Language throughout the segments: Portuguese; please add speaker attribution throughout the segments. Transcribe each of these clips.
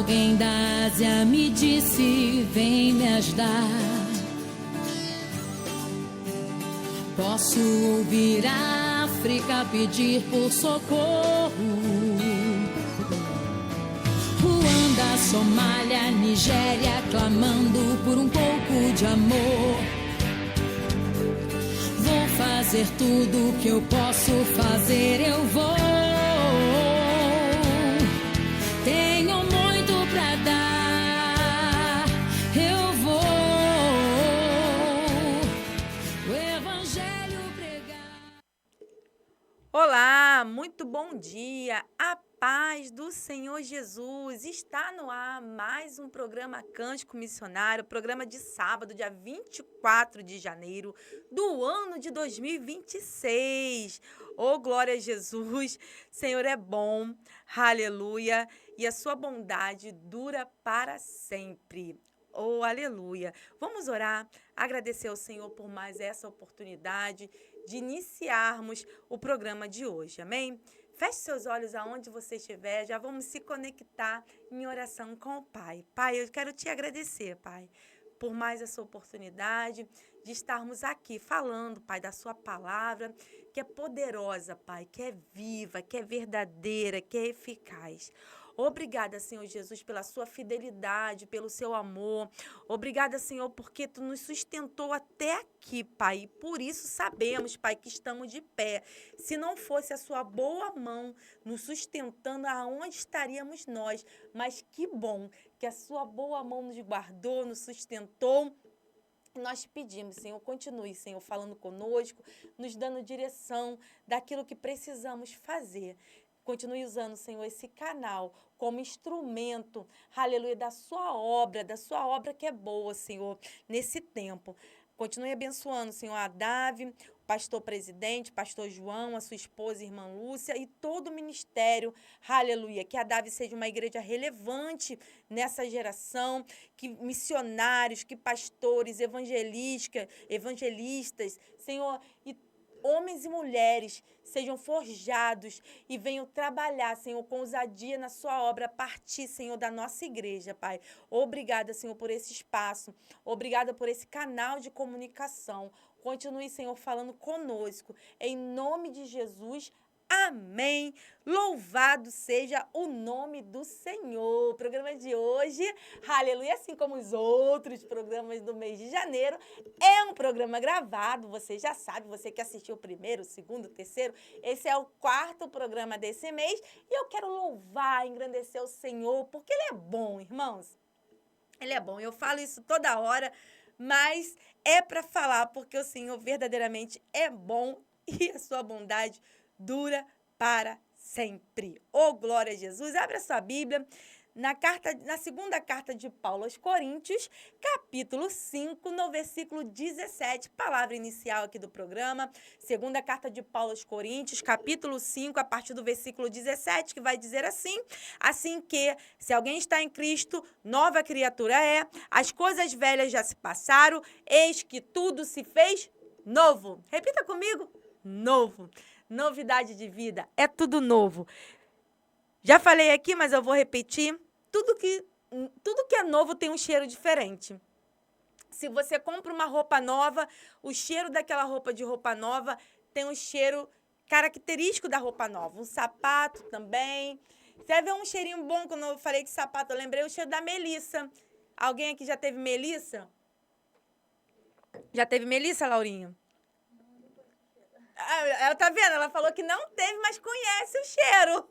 Speaker 1: Alguém da Ásia me disse, vem me ajudar. Posso ouvir a África pedir por socorro. Ruanda, Somália, Nigéria, clamando por um pouco de amor. Vou fazer tudo o que eu posso fazer, eu vou. Tenho muito pra dar, eu vou. O Evangelho pregar.
Speaker 2: Olá, muito bom dia. A paz do Senhor Jesus. Está no ar mais um programa Cântico Missionário, programa de sábado, dia 24 de janeiro do ano de 2026. Oh, glória a Jesus. Senhor é bom. Aleluia. E a sua bondade dura para sempre. Oh, aleluia. Vamos orar, agradecer ao Senhor por mais essa oportunidade de iniciarmos o programa de hoje, amém? Feche seus olhos aonde você estiver, já vamos se conectar em oração com o Pai. Pai, eu quero te agradecer, Pai, por mais essa oportunidade de estarmos aqui falando, Pai, da sua palavra, que é poderosa, Pai, que é viva, que é verdadeira, que é eficaz. Obrigada, Senhor Jesus, pela sua fidelidade, pelo seu amor. Obrigada, Senhor, porque tu nos sustentou até aqui, Pai. E por isso sabemos, Pai, que estamos de pé. Se não fosse a sua boa mão nos sustentando, aonde estaríamos nós? Mas que bom que a sua boa mão nos guardou, nos sustentou. Nós pedimos, Senhor, continue, Senhor, falando conosco, nos dando direção daquilo que precisamos fazer. Continue usando, Senhor, esse canal como instrumento, aleluia, da sua obra que é boa, Senhor, nesse tempo. Continue abençoando, Senhor, a Davi, o pastor presidente, pastor João, a sua esposa, irmã Lúcia e todo o ministério, aleluia. Que a Davi seja uma igreja relevante nessa geração, que missionários, que pastores, evangelistas, Senhor, e homens e mulheres sejam forjados e venham trabalhar, Senhor, com ousadia na sua obra, a partir, Senhor, da nossa igreja, Pai. Obrigada, Senhor, por esse espaço. Obrigada por esse canal de comunicação. Continue, Senhor, falando conosco. Em nome de Jesus, amém. Louvado seja o nome do Senhor. O programa de hoje, aleluia, assim como os outros programas do mês de janeiro, é um programa gravado, você já sabe, você que assistiu o primeiro, o segundo, o terceiro, esse é o quarto programa desse mês e eu quero louvar, engrandecer o Senhor, porque Ele é bom, irmãos. Ele é bom, eu falo isso toda hora, mas é para falar, porque o Senhor verdadeiramente é bom e a sua bondade dura para sempre. Oh, glória a Jesus. Abre a sua Bíblia na segunda carta de Paulo aos Coríntios, capítulo 5, no versículo 17, palavra inicial aqui do programa. Segunda carta de Paulo aos Coríntios, capítulo 5, a partir do versículo 17, que vai dizer assim que, se alguém está em Cristo, nova criatura é, as coisas velhas já se passaram, eis que tudo se fez novo. Repita comigo, novo. Novidade de vida, é tudo novo. Já falei aqui, mas eu vou repetir. Tudo que é novo tem um cheiro diferente. Se você compra uma roupa nova, o cheiro daquela roupa nova tem um cheiro característico da roupa nova. Um sapato também. Você vê um cheirinho bom quando eu falei de sapato, eu lembrei o cheiro da Melissa. Alguém aqui já teve Melissa? Já teve Melissa, Laurinha? Ela tá vendo? Ela falou que não teve, mas conhece o cheiro.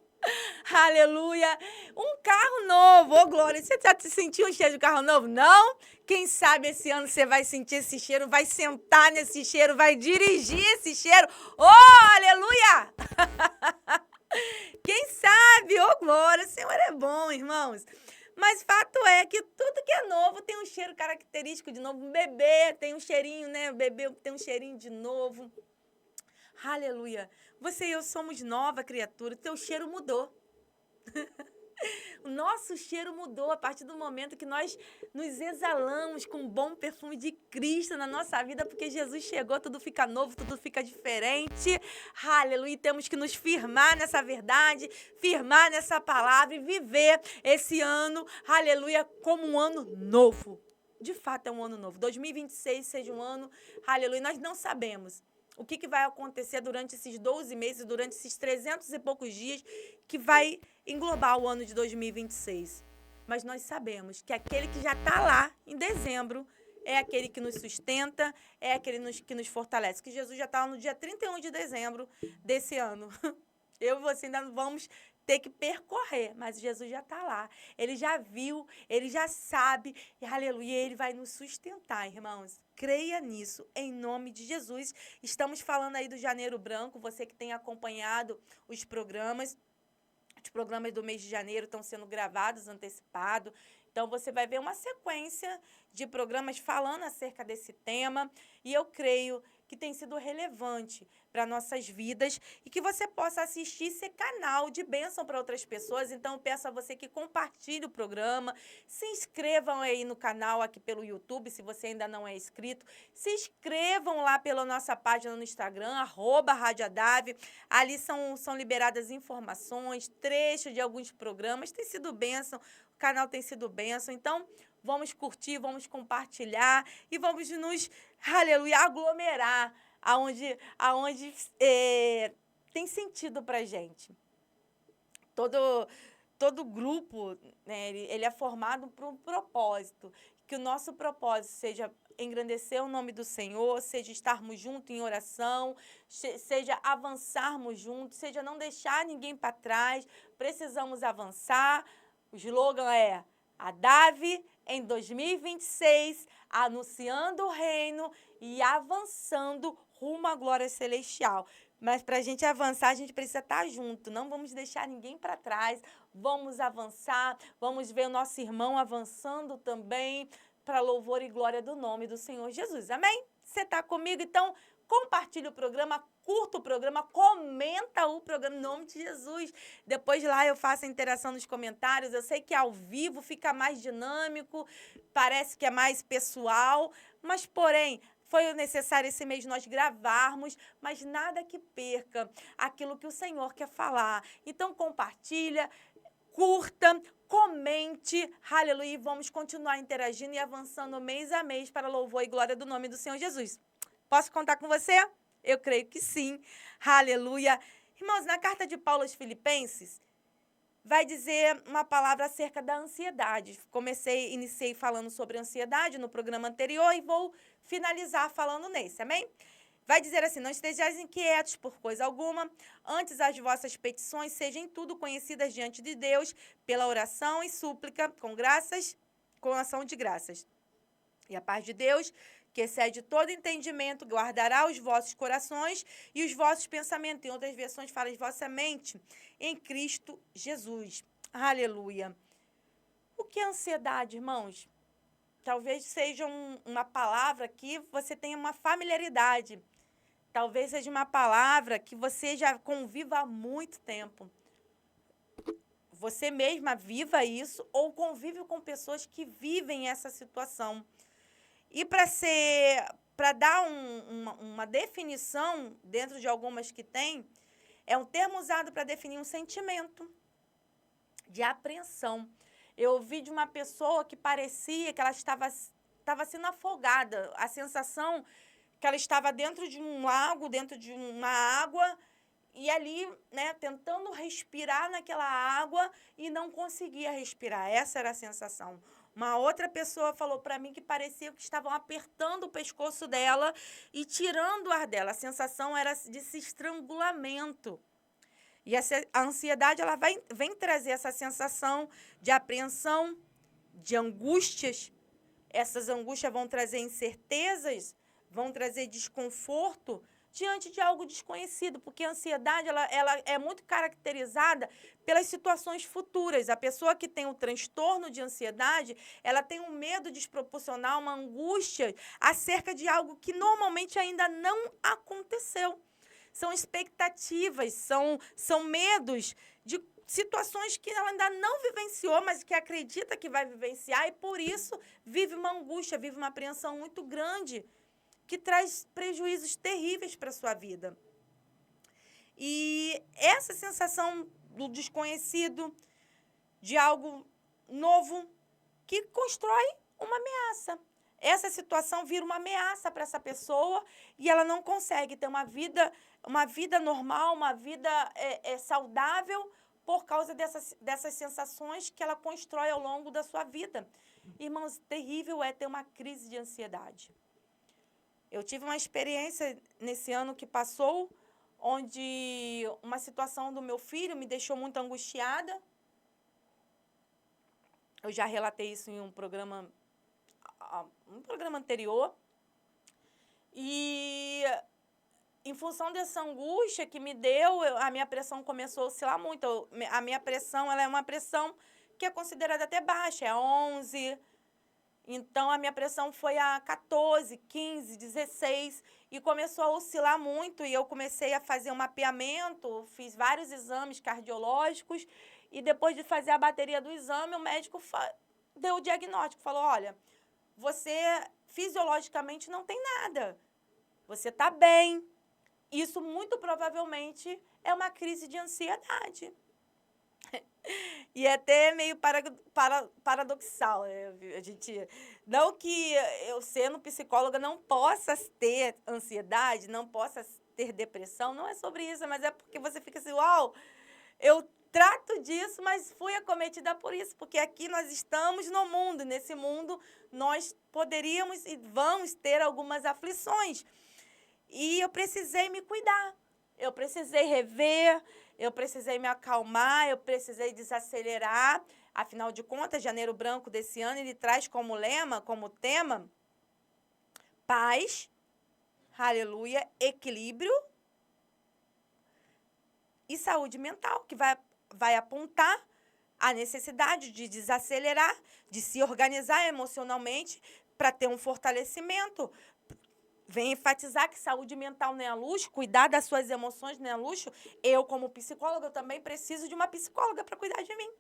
Speaker 2: Aleluia. Um carro novo, ô glória. Você já sentiu um cheiro de carro novo? Não? Quem sabe esse ano você vai sentir esse cheiro, vai sentar nesse cheiro, vai dirigir esse cheiro. Oh, aleluia! Quem sabe? Ô glória, o Senhor é bom, irmãos. Mas fato é que tudo que é novo tem um cheiro característico de novo. Um bebê tem um cheirinho, né? O bebê tem um cheirinho de novo. Aleluia. Você e eu somos nova criatura. Teu cheiro mudou. O nosso cheiro mudou a partir do momento que nós nos exalamos com o bom perfume de Cristo na nossa vida, porque Jesus chegou, tudo fica novo, tudo fica diferente. Aleluia. E temos que nos firmar nessa verdade, firmar nessa palavra e viver esse ano, aleluia, como um ano novo. De fato, é um ano novo. 2026 seja um ano, aleluia. Nós não sabemos o que vai acontecer durante esses 12 meses, durante esses 300 e poucos dias que vai englobar o ano de 2026. Mas nós sabemos que aquele que já está lá em dezembro é aquele que nos sustenta, é aquele que nos fortalece. Que Jesus já está no dia 31 de dezembro desse ano. Eu e você ainda vamos ter que percorrer, mas Jesus já está lá. Ele já viu, ele já sabe, e aleluia, ele vai nos sustentar, irmãos. Creia nisso, em nome de Jesus. Estamos falando aí do Janeiro Branco, você que tem acompanhado os programas do mês de janeiro estão sendo gravados, antecipado. Então, você vai ver uma sequência de programas falando acerca desse tema. E eu creio que tem sido relevante para nossas vidas e que você possa assistir e ser canal de bênção para outras pessoas. Então, eu peço a você que compartilhe o programa, se inscrevam aí no canal aqui pelo YouTube, se você ainda não é inscrito. Se inscrevam lá pela nossa página no Instagram, @RadioAdave. Ali são liberadas informações, trechos de alguns programas. Tem sido bênção, o canal tem sido bênção. Então, vamos curtir, vamos compartilhar e vamos nos, aleluia, aglomerar aonde tem sentido para a gente. Todo grupo, né, ele é formado por um propósito. Que o nosso propósito seja engrandecer o nome do Senhor, seja estarmos juntos em oração, seja avançarmos juntos, seja não deixar ninguém para trás. Precisamos avançar. O slogan é Adave em 2026, anunciando o reino e avançando rumo à glória celestial. Mas para a gente avançar, a gente precisa estar junto. Não vamos deixar ninguém para trás. Vamos avançar. Vamos ver o nosso irmão avançando também para louvor e glória do nome do Senhor Jesus. Amém? Você está comigo? Então, compartilhe o programa, curta o programa, comenta o programa em nome de Jesus. Depois lá eu faço a interação nos comentários. Eu sei que ao vivo fica mais dinâmico, parece que é mais pessoal, mas porém foi necessário esse mês nós gravarmos, mas nada que perca aquilo que o Senhor quer falar. Então compartilha, curta, comente, aleluia, e vamos continuar interagindo e avançando mês a mês para louvor e glória do nome do Senhor Jesus. Posso contar com você? Eu creio que sim. Aleluia. Irmãos, na carta de Paulo aos Filipenses, vai dizer uma palavra acerca da ansiedade. Iniciei falando sobre ansiedade no programa anterior e vou finalizar falando nesse, amém? Vai dizer assim, não estejais inquietos por coisa alguma, antes as vossas petições sejam em tudo conhecidas diante de Deus, pela oração e súplica, com ação de graças. E a paz de Deus, que excede todo entendimento, guardará os vossos corações e os vossos pensamentos. Em outras versões fala, vossa mente em Cristo Jesus. Aleluia. O que é ansiedade, irmãos? Talvez seja uma palavra que você tenha uma familiaridade. Talvez seja uma palavra que você já conviva há muito tempo. Você mesma viva isso ou convive com pessoas que vivem essa situação. E para dar uma definição, dentro de algumas que tem, é um termo usado para definir um sentimento de apreensão. Eu ouvi de uma pessoa que parecia que ela estava sendo afogada. A sensação que ela estava dentro de um lago, dentro de uma água, e ali, né, tentando respirar naquela água e não conseguia respirar. Essa era a sensação. Uma outra pessoa falou para mim que parecia que estavam apertando o pescoço dela e tirando o ar dela. A sensação era de se estrangulamento. E a ansiedade ela vem trazer essa sensação de apreensão, de angústias. Essas angústias vão trazer incertezas, vão trazer desconforto diante de algo desconhecido, porque a ansiedade ela é muito caracterizada pelas situações futuras. A pessoa que tem o transtorno de ansiedade, ela tem um medo desproporcional, uma angústia acerca de algo que normalmente ainda não aconteceu. São expectativas, são medos de situações que ela ainda não vivenciou, mas que acredita que vai vivenciar, e por isso vive uma angústia, vive uma apreensão muito grande, que traz prejuízos terríveis para a sua vida. E essa sensação do desconhecido, de algo novo, que constrói uma ameaça. Essa situação vira uma ameaça para essa pessoa e ela não consegue ter uma vida normal, uma vida saudável, por causa dessas sensações que ela constrói ao longo da sua vida. Irmãos, terrível é ter uma crise de ansiedade. Eu tive uma experiência nesse ano que passou, onde uma situação do meu filho me deixou muito angustiada. Eu já relatei isso em um programa anterior. E, em função dessa angústia que me deu, a minha pressão começou a oscilar muito. A minha pressão, ela é uma pressão que é considerada até baixa, é 11. Então, a minha pressão foi a 14, 15, 16 e começou a oscilar muito. E eu comecei a fazer um mapeamento, fiz vários exames cardiológicos. E depois de fazer a bateria do exame, o médico deu o diagnóstico. Falou, olha, você fisiologicamente não tem nada. Você está bem. Isso muito provavelmente é uma crise de ansiedade. E é até meio paradoxal. A gente, não que eu, sendo psicóloga, não possa ter ansiedade, não possa ter depressão, não é sobre isso, mas é porque você fica assim, uau, eu trato disso, mas fui acometida por isso, porque aqui nós estamos no mundo, nesse mundo nós poderíamos e vamos ter algumas aflições. E eu precisei me cuidar, eu precisei rever, eu precisei me acalmar, eu precisei desacelerar. Afinal de contas, Janeiro Branco desse ano, ele traz como lema, como tema, paz, aleluia, equilíbrio e saúde mental, que vai apontar a necessidade de desacelerar, de se organizar emocionalmente para ter um fortalecimento. Vem enfatizar que saúde mental não é luxo, cuidar das suas emoções não é luxo. Eu, como psicóloga, eu também preciso de uma psicóloga para cuidar de mim.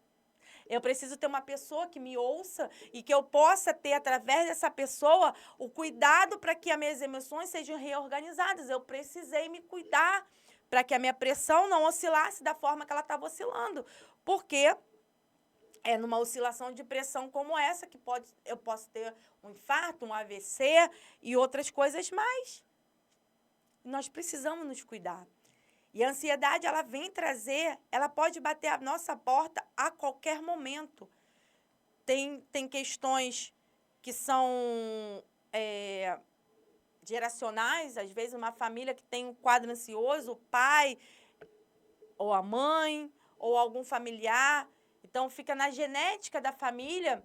Speaker 2: Eu preciso ter uma pessoa que me ouça e que eu possa ter, através dessa pessoa, o cuidado para que as minhas emoções sejam reorganizadas. Eu precisei me cuidar para que a minha pressão não oscilasse da forma que ela estava oscilando. Porque é numa oscilação de pressão como essa que eu posso ter um infarto, um AVC e outras coisas mais. Nós precisamos nos cuidar. E a ansiedade, ela vem trazer, ela pode bater a nossa porta a qualquer momento. Tem questões que são geracionais, às vezes uma família que tem um quadro ansioso, o pai ou a mãe ou algum familiar. Então, fica na genética da família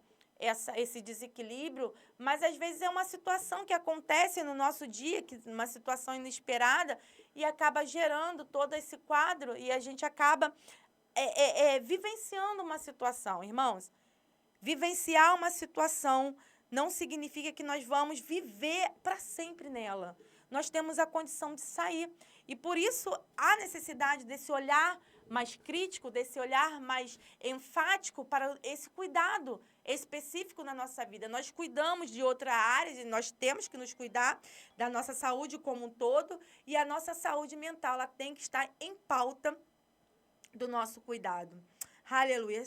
Speaker 2: esse desequilíbrio, mas às vezes é uma situação que acontece no nosso dia, uma situação inesperada, e acaba gerando todo esse quadro, e a gente acaba vivenciando uma situação. Irmãos, vivenciar uma situação não significa que nós vamos viver para sempre nela. Nós temos a condição de sair. E por isso há necessidade desse olhar mais crítico, desse olhar mais enfático para esse cuidado específico na nossa vida. Nós cuidamos de outra área, e nós temos que nos cuidar da nossa saúde como um todo, e a nossa saúde mental, ela tem que estar em pauta do nosso cuidado. Aleluia.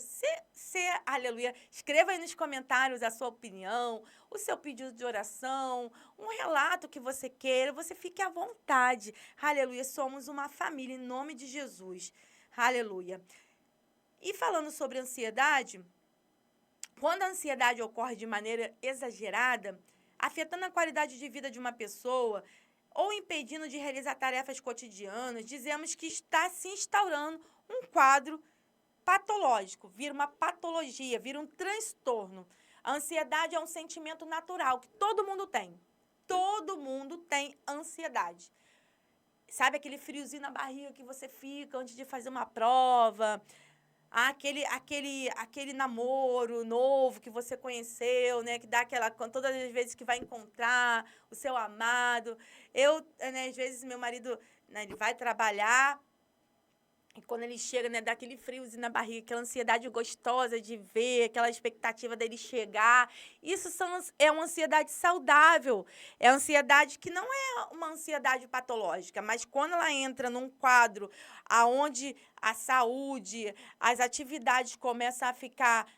Speaker 2: Aleluia. Escreva aí nos comentários a sua opinião, o seu pedido de oração, um relato que você queira, você fique à vontade. Aleluia. Somos uma família em nome de Jesus. Aleluia. E falando sobre ansiedade, quando a ansiedade ocorre de maneira exagerada, afetando a qualidade de vida de uma pessoa ou impedindo de realizar tarefas cotidianas, dizemos que está se instaurando um quadro patológico, vira uma patologia, vira um transtorno. A ansiedade é um sentimento natural que todo mundo tem. Todo mundo tem ansiedade. Sabe aquele friozinho na barriga que você fica antes de fazer uma prova? Aquele namoro novo que você conheceu, né? Que dá aquela... Todas as vezes que vai encontrar o seu amado. Às vezes, meu marido, né, ele vai trabalhar E quando ele chega, né, dá aquele friozinho na barriga, aquela ansiedade gostosa de ver, aquela expectativa dele chegar. É uma ansiedade saudável. É ansiedade que não é uma ansiedade patológica, mas quando ela entra num quadro aonde a saúde, as atividades começam a ficar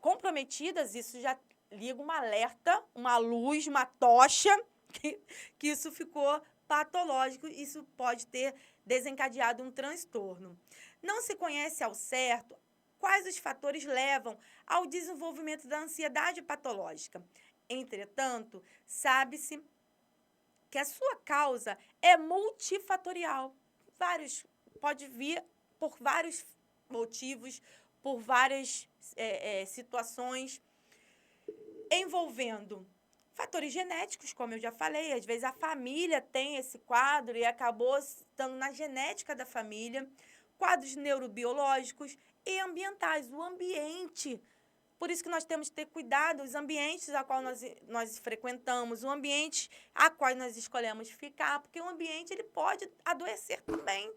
Speaker 2: comprometidas, isso já liga um alerta, uma luz, uma tocha, que isso ficou patológico, isso pode ter desencadeado um transtorno. Não se conhece ao certo quais os fatores levam ao desenvolvimento da ansiedade patológica. Entretanto, sabe-se que a sua causa é multifatorial. Pode vir por vários motivos, por várias situações, envolvendo fatores genéticos, como eu já falei, às vezes a família tem esse quadro e acabou estando na genética da família, quadros neurobiológicos e ambientais, o ambiente. Por isso que nós temos que ter cuidado, os ambientes a qual nós frequentamos, o ambiente a qual nós escolhemos ficar, porque o ambiente ele pode adoecer também.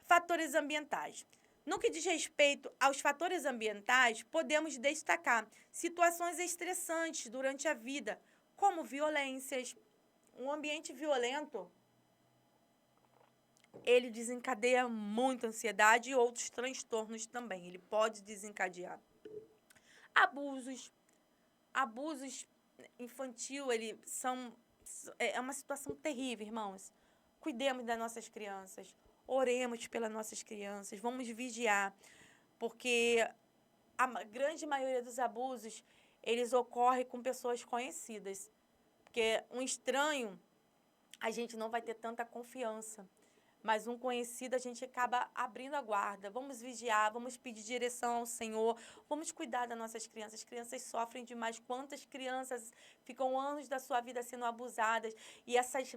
Speaker 2: Fatores ambientais. No que diz respeito aos fatores ambientais, podemos destacar situações estressantes durante a vida, como violências. Um ambiente violento, ele desencadeia muita ansiedade e outros transtornos também. Ele pode desencadear. Abusos infantil, é uma situação terrível, irmãos. Cuidemos das nossas crianças. Oremos pelas nossas crianças, vamos vigiar, porque a grande maioria dos abusos, eles ocorrem com pessoas conhecidas. Porque um estranho, a gente não vai ter tanta confiança. Mas um conhecido, a gente acaba abrindo a guarda. Vamos vigiar, vamos pedir direção ao Senhor, vamos cuidar das nossas crianças. As crianças sofrem demais. Quantas crianças ficam anos da sua vida sendo abusadas? E essas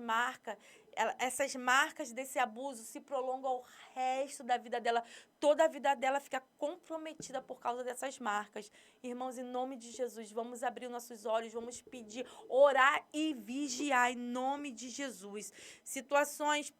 Speaker 2: marcas desse abuso se prolongam ao resto da vida dela. Toda a vida dela fica comprometida por causa dessas marcas. Irmãos, em nome de Jesus, vamos abrir nossos olhos, vamos pedir, orar e vigiar em nome de Jesus. Situações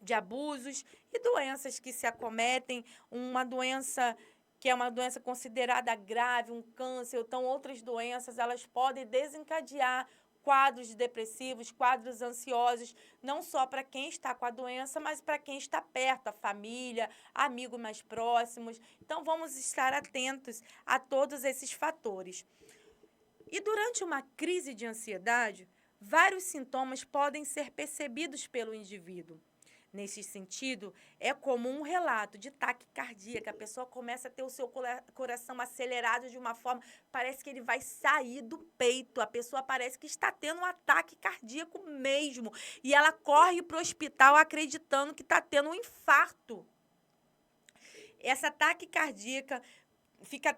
Speaker 2: de abusos e doenças que se acometem, uma doença que é uma doença considerada grave, um câncer, então outras doenças, elas podem desencadear quadros depressivos, quadros ansiosos, não só para quem está com a doença, mas para quem está perto, a família, amigos mais próximos. Então, vamos estar atentos a todos esses fatores. E durante uma crise de ansiedade, vários sintomas podem ser percebidos pelo indivíduo. Nesse sentido, é comum um relato de taquicardia, que a pessoa começa a ter o seu coração acelerado de uma forma, parece que ele vai sair do peito, a pessoa parece que está tendo um ataque cardíaco mesmo, e ela corre para o hospital acreditando que está tendo um infarto. Essa taquicardia fica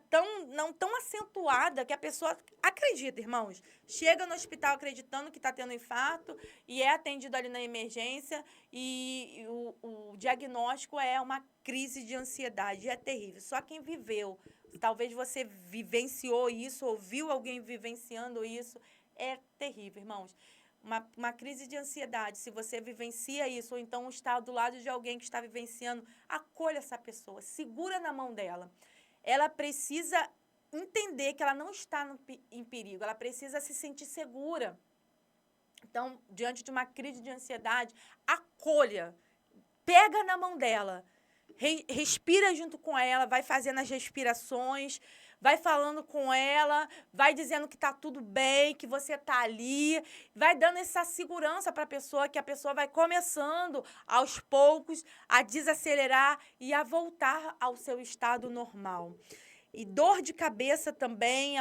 Speaker 2: não tão acentuada que a pessoa acredita, irmãos. Chega no hospital acreditando que está tendo infarto e é atendido ali na emergência e o diagnóstico é uma crise de ansiedade. É terrível. Só quem viveu, talvez você vivenciou isso, ouviu alguém vivenciando isso, é terrível, irmãos. Uma crise de ansiedade, se você vivencia isso, ou então está do lado de alguém que está vivenciando, acolha essa pessoa, segura na mão dela. Ela precisa entender que ela não está em perigo, ela precisa se sentir segura. Então, diante de uma crise de ansiedade, acolha, pega na mão dela, respira junto com ela, vai fazendo as respirações, vai falando com ela, vai dizendo que está tudo bem, que você está ali, vai dando essa segurança para a pessoa, que a pessoa vai começando, aos poucos, a desacelerar e a voltar ao seu estado normal. E dor de cabeça também,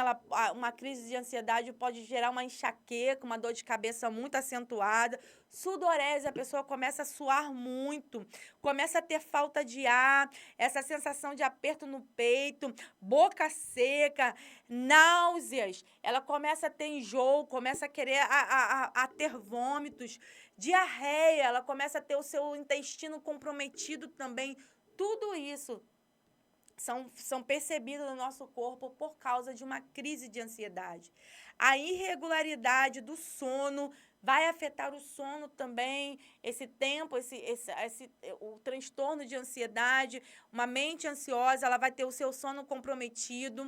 Speaker 2: uma crise de ansiedade pode gerar uma enxaqueca, uma dor de cabeça muito acentuada. Sudorese, a pessoa começa a suar muito, começa a ter falta de ar, essa sensação de aperto no peito, boca seca, náuseas. Ela começa a ter enjoo, começa a querer a ter vômitos, diarreia, ela começa a ter o seu intestino comprometido também. Tudo isso são percebidos no nosso corpo por causa de uma crise de ansiedade. A irregularidade do sono Vai afetar o sono também, esse tempo, o transtorno de ansiedade, uma mente ansiosa, ela vai ter o seu sono comprometido.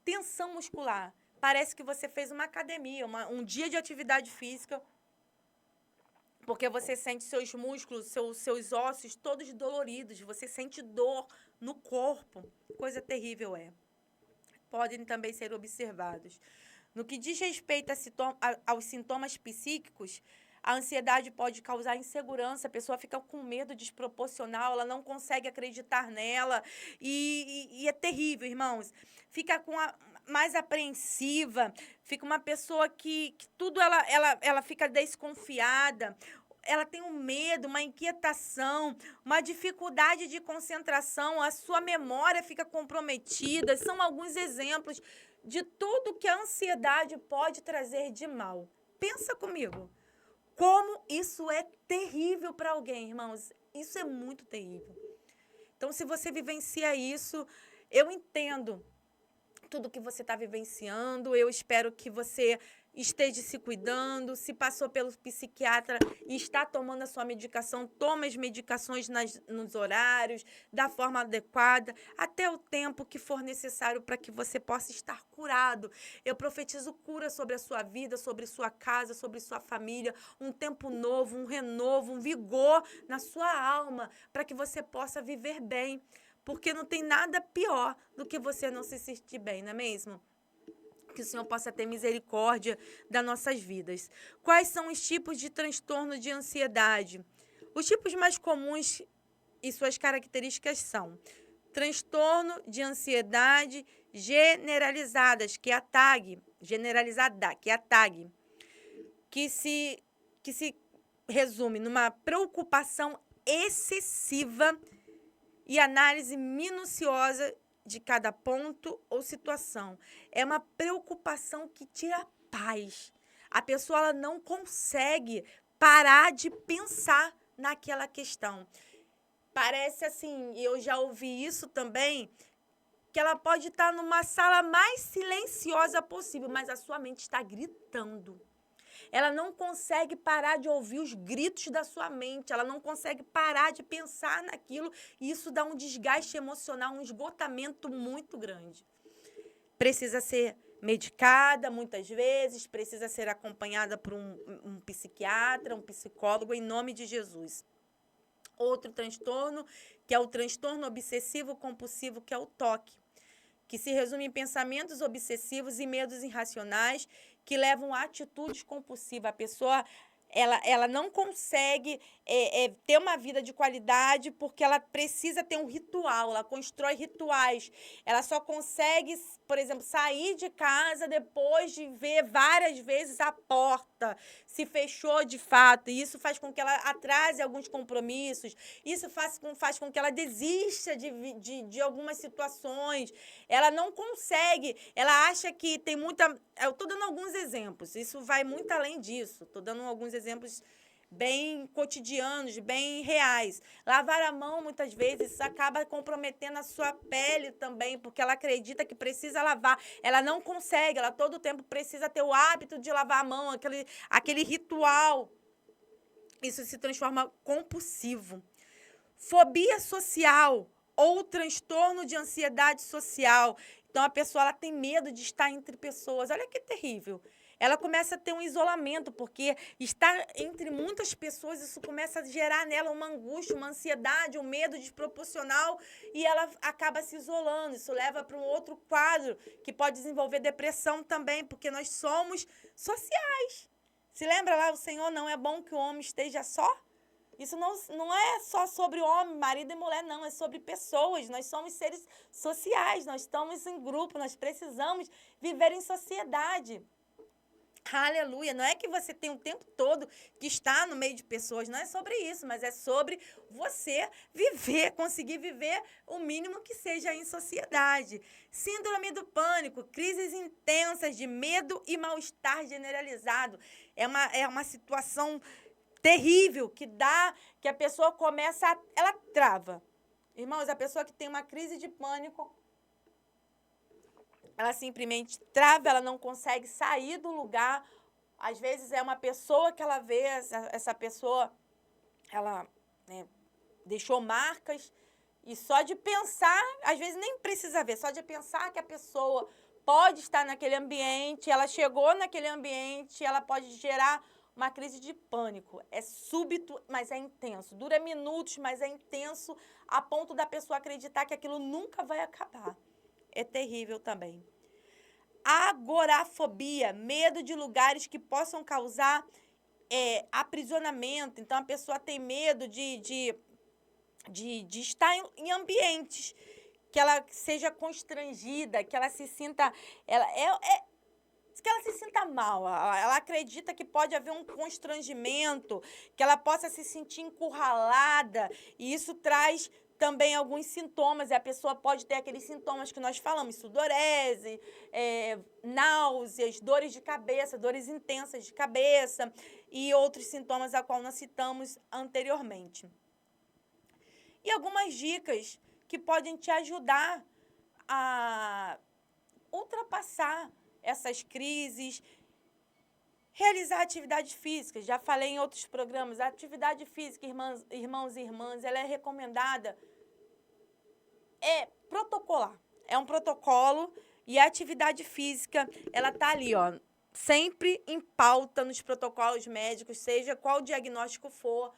Speaker 2: Tensão muscular. Parece que você fez uma academia, um dia de atividade física, porque você sente seus músculos, seus ossos todos doloridos, você sente dor no corpo. Coisa terrível é. Podem também ser observados. No que diz respeito aos sintomas psíquicos, a ansiedade pode causar insegurança, a pessoa fica com medo desproporcional, ela não consegue acreditar nela, e é terrível, irmãos. Fica mais apreensiva, fica uma pessoa que tudo ela fica desconfiada, ela tem um medo, uma inquietação, uma dificuldade de concentração, a sua memória fica comprometida. São alguns exemplos de tudo que a ansiedade pode trazer de mal. Pensa comigo. Como isso é terrível para alguém, irmãos. Isso é muito terrível. Então, se você vivencia isso, eu entendo tudo que você está vivenciando. Eu espero que você esteja se cuidando. Se passou pelo psiquiatra e está tomando a sua medicação, tome as medicações nos horários, da forma adequada, até o tempo que for necessário para que você possa estar curado. Eu profetizo cura sobre a sua vida, sobre sua casa, sobre sua família, um tempo novo, um renovo, um vigor na sua alma, para que você possa viver bem. Porque não tem nada pior do que você não se sentir bem, não é mesmo? Que o Senhor possa ter misericórdia das nossas vidas. Quais são os tipos de transtorno de ansiedade? Os tipos mais comuns e suas características são transtorno de ansiedade generalizadas, que é a TAG, que se resume numa preocupação excessiva e análise minuciosa de cada ponto ou situação. É uma preocupação que tira a paz. A pessoa ela não consegue parar de pensar naquela questão. Parece assim, e eu já ouvi isso também, que ela pode estar numa sala mais silenciosa possível, mas a sua mente está gritando. Ela não consegue parar de ouvir os gritos da sua mente, ela não consegue parar de pensar naquilo, e isso dá um desgaste emocional, um esgotamento muito grande. Precisa ser medicada muitas vezes, precisa ser acompanhada por um psiquiatra, um psicólogo, em nome de Jesus. Outro transtorno, que é o transtorno obsessivo-compulsivo, que é o TOC, que se resume em pensamentos obsessivos e medos irracionais que levam a atitudes compulsivas. A pessoa ela não consegue ter uma vida de qualidade porque ela precisa ter um ritual, ela constrói rituais. Ela só consegue, por exemplo, sair de casa depois de ver várias vezes a porta se fechou de fato. E isso faz com que ela atrase alguns compromissos. Isso faz com que ela desista de algumas situações. Ela não consegue, ela acha que tem muita... Eu estou dando alguns exemplos, isso vai muito além disso. Estou dando alguns exemplos bem cotidianos, bem reais. Lavar a mão, muitas vezes, acaba comprometendo a sua pele também, porque ela acredita que precisa lavar. Ela não consegue, ela todo o tempo precisa ter o hábito de lavar a mão, aquele ritual. Isso se transforma compulsivo. Fobia social ou transtorno de ansiedade social. Então, a pessoa ela tem medo de estar entre pessoas. Olha que terrível. Ela começa a ter um isolamento, porque estar entre muitas pessoas, isso começa a gerar nela uma angústia, uma ansiedade, um medo desproporcional, e ela acaba se isolando. Isso leva para um outro quadro, que pode desenvolver depressão também, porque nós somos sociais. Se lembra lá, o Senhor não é bom que o homem esteja só? Isso não é só sobre homem, marido e mulher, não. É sobre pessoas. Nós somos seres sociais. Nós estamos em grupo. Nós precisamos viver em sociedade. Aleluia. Não é que você tem o tempo todo que está no meio de pessoas. Não é sobre isso, mas é sobre você viver, conseguir viver o mínimo que seja em sociedade. Síndrome do pânico, crises intensas de medo e mal-estar generalizado. É uma situação terrível, que a pessoa ela trava. Irmãos, a pessoa que tem uma crise de pânico, ela simplesmente trava, ela não consegue sair do lugar Às vezes é uma pessoa que ela vê, essa pessoa, ela, né, deixou marcas, e só de pensar, às vezes nem precisa ver, só de pensar que a pessoa pode estar naquele ambiente, ela chegou naquele ambiente, ela pode gerar uma crise de pânico. É súbito, mas é intenso. Dura minutos, mas é intenso a ponto da pessoa acreditar que aquilo nunca vai acabar. É terrível também. Agorafobia, medo de lugares que possam causar aprisionamento. Então, a pessoa tem medo de estar em ambientes que ela seja constrangida, que ela se sinta... que ela se sinta mal. Ela acredita que pode haver um constrangimento, que ela possa se sentir encurralada, e isso traz também alguns sintomas, e a pessoa pode ter aqueles sintomas que nós falamos, sudorese, náuseas, dores de cabeça, dores intensas de cabeça, e outros sintomas a qual nós citamos anteriormente. E algumas dicas que podem te ajudar a ultrapassar essas crises, realizar atividade física. Já falei em outros programas, a atividade física, irmãos e irmãs, ela é recomendada, protocolar. É um protocolo e a atividade física, ela está ali, ó, sempre em pauta nos protocolos médicos, seja qual o diagnóstico for,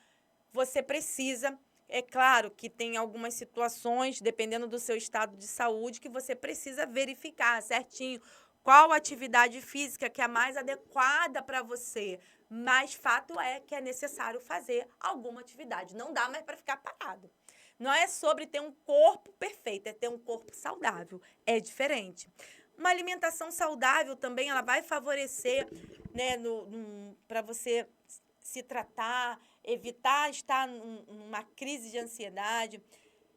Speaker 2: você precisa. É claro que tem algumas situações, dependendo do seu estado de saúde, que você precisa verificar certinho qual atividade física que é a mais adequada para você. Mas fato é que é necessário fazer alguma atividade. Não dá mais para ficar parado. Não é sobre ter um corpo perfeito, é ter um corpo saudável. É diferente. Uma alimentação saudável também, ela vai favorecer, né, para você se tratar, evitar estar numa crise de ansiedade,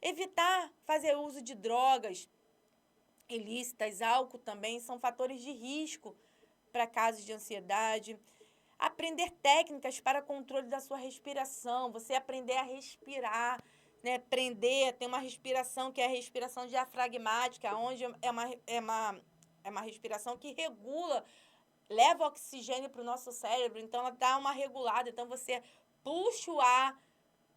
Speaker 2: evitar fazer uso de drogas ilícitas, álcool também, são fatores de risco para casos de ansiedade. Aprender técnicas para controle da sua respiração, você aprender a respirar, né? Aprender a ter uma respiração que é a respiração diafragmática, onde é uma respiração que regula, leva oxigênio para o nosso cérebro, então ela dá uma regulada, então você puxa o ar,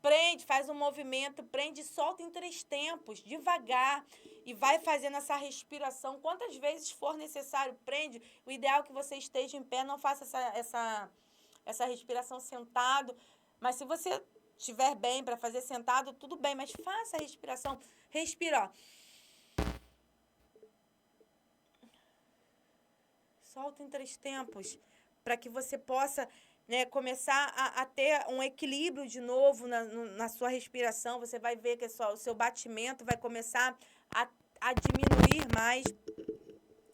Speaker 2: prende, faz um movimento, prende e solta em 3 tempos, devagar, e vai fazendo essa respiração. Quantas vezes for necessário, prende. O ideal é que você esteja em pé, não faça essa respiração sentado. Mas se você estiver bem para fazer sentado, tudo bem, mas faça a respiração. Respira, ó. Solta em 3 tempos, para que você possa, né, começar a ter um equilíbrio de novo na sua respiração. Você vai ver que o seu batimento vai começar a diminuir mais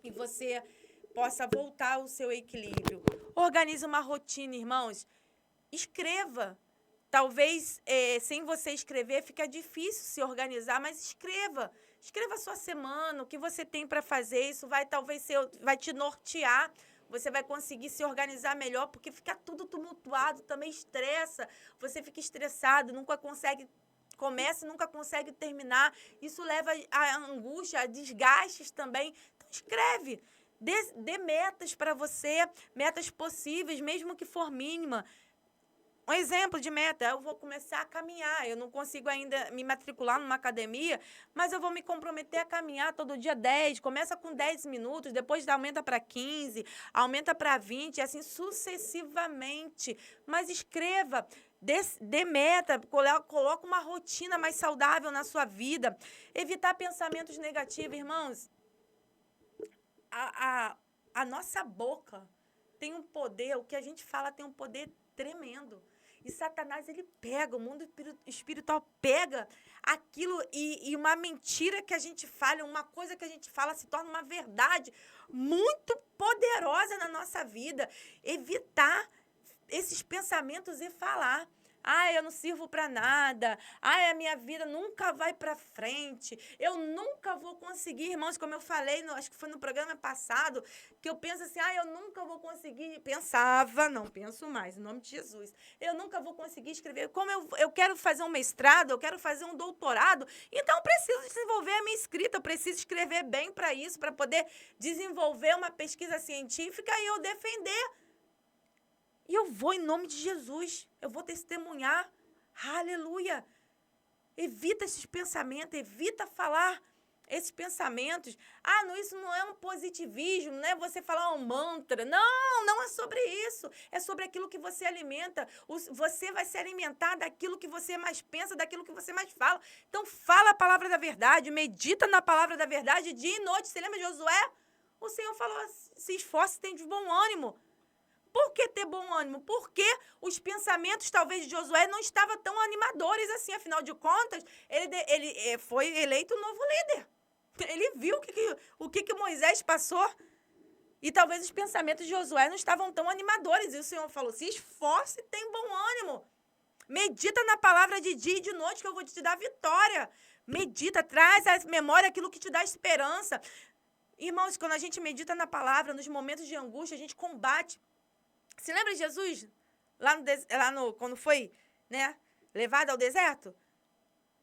Speaker 2: e você possa voltar ao seu equilíbrio. Organize uma rotina, irmãos. Escreva. Talvez, sem você escrever, fica difícil se organizar, mas escreva. Escreva a sua semana, o que você tem para fazer. Isso vai vai te nortear. Você vai conseguir se organizar melhor, porque fica tudo tumultuado, também estressa. Você fica estressado, nunca consegue, começa e nunca consegue terminar. Isso leva a angústia, a desgastes também. Então, escreve. Dê metas para você, metas possíveis, mesmo que for mínima. Um exemplo de meta, eu vou começar a caminhar. Eu não consigo ainda me matricular numa academia, mas eu vou me comprometer a caminhar todo dia 10. Começa com 10 minutos, depois aumenta para 15, aumenta para 20, e assim sucessivamente. Mas escreva, dê meta, coloca uma rotina mais saudável na sua vida. Evitar pensamentos negativos, irmãos. A nossa boca tem um poder, o que a gente fala tem um poder tremendo. E Satanás, ele pega, o mundo espiritual pega aquilo e uma mentira que a gente fala, uma coisa que a gente fala se torna uma verdade muito poderosa na nossa vida. Evitar esses pensamentos e falar. Eu não sirvo para nada. A minha vida nunca vai para frente. Eu nunca vou conseguir, irmãos, como eu falei, acho que foi no programa passado, que eu penso assim, eu nunca vou conseguir. Pensava, não penso mais, em nome de Jesus. Eu nunca vou conseguir escrever. Como eu quero fazer um mestrado, eu quero fazer um doutorado, então eu preciso desenvolver a minha escrita, eu preciso escrever bem para isso, para poder desenvolver uma pesquisa científica e eu defender E eu vou em nome de Jesus. Eu vou testemunhar. Aleluia. Evita esses pensamentos, evita falar esses pensamentos. Ah, não, isso não é um positivismo, não é você falar um mantra. Não, não é sobre isso. É sobre aquilo que você alimenta. Você vai se alimentar daquilo que você mais pensa, daquilo que você mais fala. Então, fala a palavra da verdade, medita na palavra da verdade dia e noite. Você lembra de Josué? O Senhor falou, se esforce e tem de bom ânimo. Por que ter bom ânimo? Porque os pensamentos, talvez, de Josué não estavam tão animadores assim. Afinal de contas, ele foi eleito novo líder. Ele viu o que Moisés passou. E talvez os pensamentos de Josué não estavam tão animadores. E o Senhor falou, se esforce e tem bom ânimo. Medita na palavra de dia e de noite que eu vou te dar vitória. Medita, traz à memória aquilo que te dá esperança. Irmãos, quando a gente medita na palavra, nos momentos de angústia, a gente combate. Se lembra de Jesus? Quando foi, né, levado ao deserto?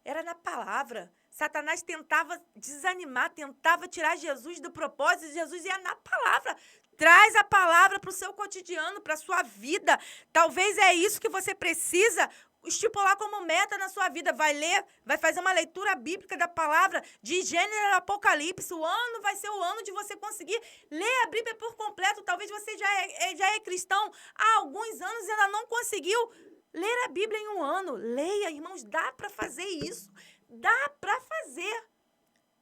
Speaker 2: Era na palavra. Satanás tentava desanimar, tentava tirar Jesus do propósito. E Jesus ia na palavra. Traz a palavra para o seu cotidiano, para a sua vida. Talvez é isso que você precisa estipular como meta na sua vida. Vai ler, vai fazer uma leitura bíblica da palavra de Gênesis a Apocalipse. O ano vai ser o ano de você conseguir ler a Bíblia por completo. Talvez você já é cristão há alguns anos e ainda não conseguiu ler a Bíblia em um ano. Leia, irmãos, dá para fazer isso. Dá para fazer.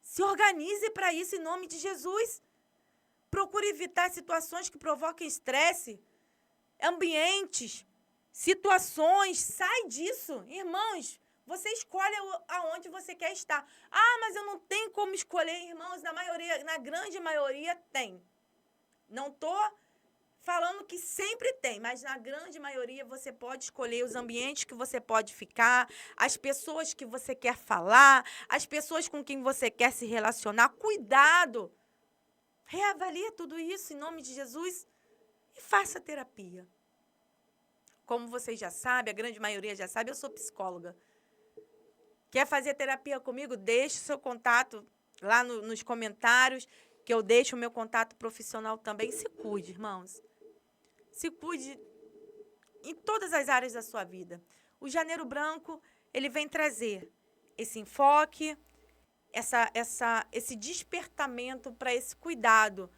Speaker 2: Se organize para isso em nome de Jesus. Procure evitar situações que provoquem estresse, ambientes, situações. Sai disso. Irmãos, você escolhe aonde você quer estar. Ah, mas eu não tenho como escolher, irmãos. Na grande maioria tem. Não estou falando que sempre tem, mas na grande maioria você pode escolher os ambientes que você pode ficar, as pessoas que você quer falar, as pessoas com quem você quer se relacionar. Cuidado! Reavalie tudo isso em nome de Jesus e faça terapia. Como vocês já sabem, a grande maioria já sabe, eu sou psicóloga. Quer fazer terapia comigo? Deixe o seu contato lá nos comentários, que eu deixo o meu contato profissional também. Se cuide, irmãos. Se cuide em todas as áreas da sua vida. O Janeiro Branco, ele vem trazer esse enfoque, esse despertamento para esse cuidado,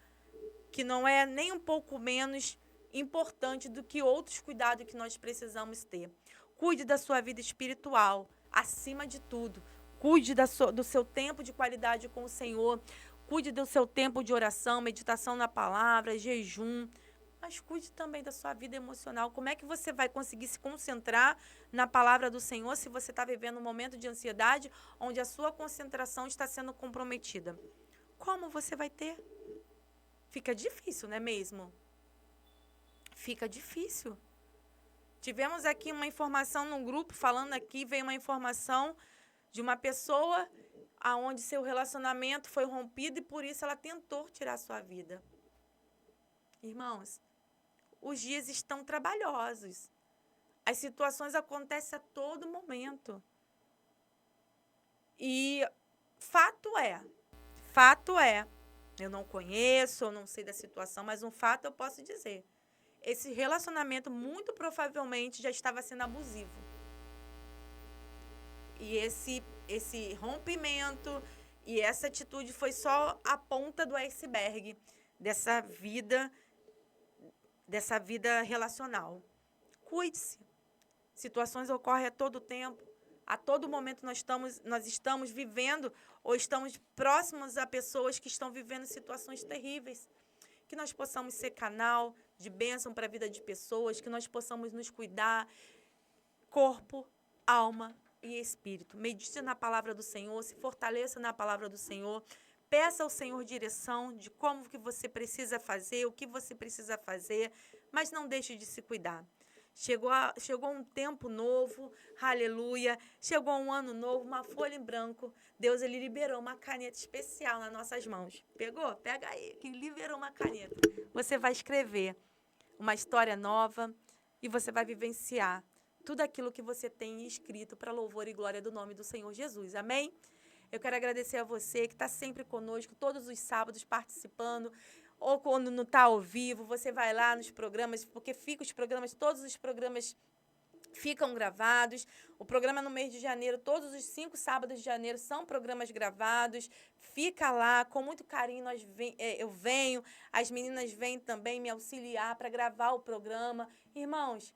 Speaker 2: que não é nem um pouco menos importante do que outros cuidados que nós precisamos ter. Cuide da sua vida espiritual, acima de tudo. Cuide do seu tempo de qualidade com o Senhor. Cuide do seu tempo de oração, meditação na palavra, jejum. Mas cuide também da sua vida emocional. Como é que você vai conseguir se concentrar na palavra do Senhor se você está vivendo um momento de ansiedade onde a sua concentração está sendo comprometida? Como você vai ter? Fica difícil, não é mesmo? Fica difícil. Tivemos aqui uma informação no grupo, falando aqui, veio uma informação de uma pessoa aonde seu relacionamento foi rompido e por isso ela tentou tirar sua vida. Irmãos, os dias estão trabalhosos. As situações acontecem a todo momento. E fato é, eu não conheço, eu não sei da situação, mas um fato eu posso dizer. Esse relacionamento muito provavelmente já estava sendo abusivo. E esse rompimento e essa atitude foi só a ponta do iceberg dessa vida relacional. Cuide-se. Situações ocorrem a todo tempo. A todo momento nós estamos vivendo ou estamos próximos a pessoas que estão vivendo situações terríveis. Que nós possamos ser canal de bênção para a vida de pessoas, que nós possamos nos cuidar, corpo, alma e espírito. Medite na palavra do Senhor, se fortaleça na palavra do Senhor. Peça ao Senhor direção de como que você precisa fazer, o que você precisa fazer, mas não deixe de se cuidar. Chegou um tempo novo, aleluia, chegou um ano novo, uma folha em branco. Deus, ele liberou uma caneta especial nas nossas mãos. Pegou? Pega aí, que liberou uma caneta. Você vai escrever uma história nova e você vai vivenciar tudo aquilo que você tem escrito para louvor e glória do nome do Senhor Jesus. Amém? Eu quero agradecer a você que está sempre conosco, todos os sábados participando. ou quando não está ao vivo, você vai lá nos programas, porque todos os programas ficam gravados. O programa no mês de janeiro, todos os 5 sábados de janeiro são programas gravados. Fica lá, com muito carinho eu venho, as meninas vêm também me auxiliar para gravar o programa. Irmãos,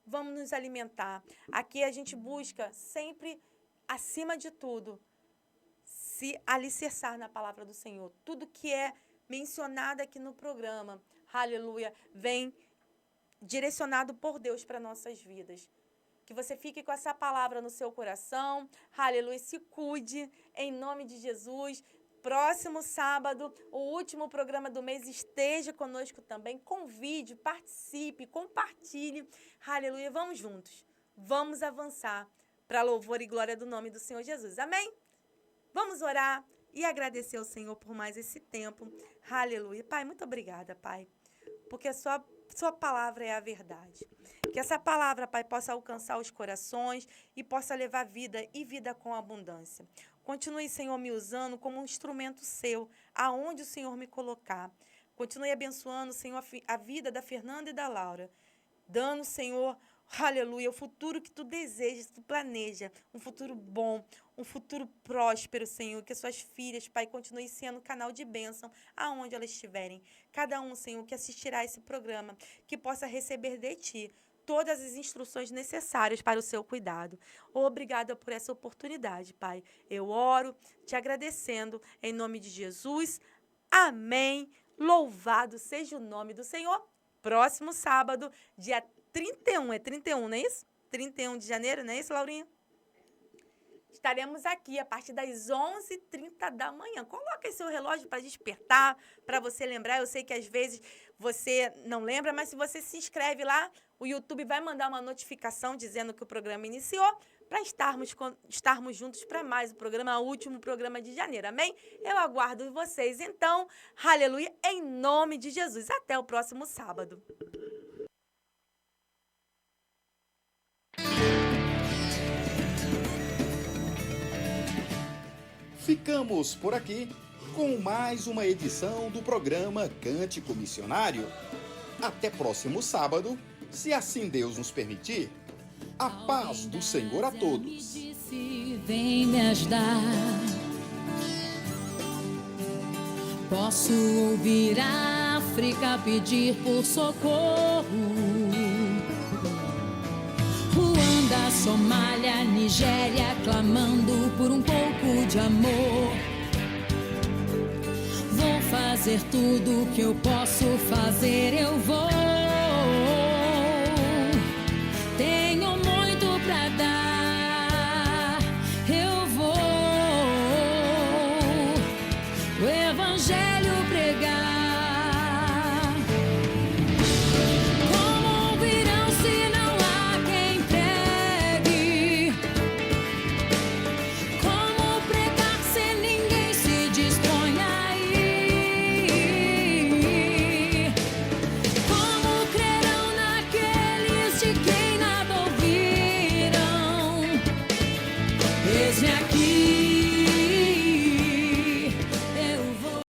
Speaker 2: vamos nos alimentar. Aqui a gente busca sempre, acima de tudo, se alicerçar na palavra do Senhor. Tudo que é mencionado aqui no programa, aleluia, vem direcionado por Deus para nossas vidas. Que você fique com essa palavra no seu coração, aleluia, se cuide, em nome de Jesus. Próximo sábado, o último programa do mês, esteja conosco também, convide, participe, compartilhe, aleluia, vamos juntos, vamos avançar para a louvor e glória do nome do Senhor Jesus, amém? Vamos orar e agradecer ao Senhor por mais esse tempo, aleluia. Pai, muito obrigada, Pai, porque a sua palavra é a verdade. Que essa palavra, Pai, possa alcançar os corações e possa levar vida e vida com abundância. Continue, Senhor, me usando como um instrumento seu, aonde o Senhor me colocar. Continue abençoando, Senhor, a vida da Fernanda e da Laura. Dando, Senhor, aleluia, o futuro que tu desejas, tu planeja. Um futuro bom, um futuro próspero, Senhor. Que suas filhas, Pai, continuem sendo canal de bênção aonde elas estiverem. Cada um, Senhor, que assistirá a esse programa, que possa receber de Ti todas as instruções necessárias para o seu cuidado. Obrigada por essa oportunidade, Pai. Eu oro te agradecendo em nome de Jesus. Amém. Louvado seja o nome do Senhor. Próximo sábado, dia 31. É 31, não é isso? 31 de janeiro, não é isso, Laurinha? Estaremos aqui a partir das 11h30 da manhã. Coloca aí seu relógio para despertar, para você lembrar. Eu sei que às vezes você não lembra, mas se você se inscreve lá, o YouTube vai mandar uma notificação dizendo que o programa iniciou, para estarmos juntos para mais o programa, o último programa de janeiro. Amém? Eu aguardo vocês. Então, aleluia, em nome de Jesus. Até o próximo sábado.
Speaker 3: Ficamos por aqui com mais uma edição do programa Cântico Missionário. Até próximo sábado, se assim Deus nos permitir. A paz do Senhor a todos.
Speaker 1: Vem me ajudar. Posso ouvir a África pedir por socorro. Ruanda, Somália, Nigéria clamando por um pouco de amor. Vou fazer tudo que eu posso fazer, eu vou.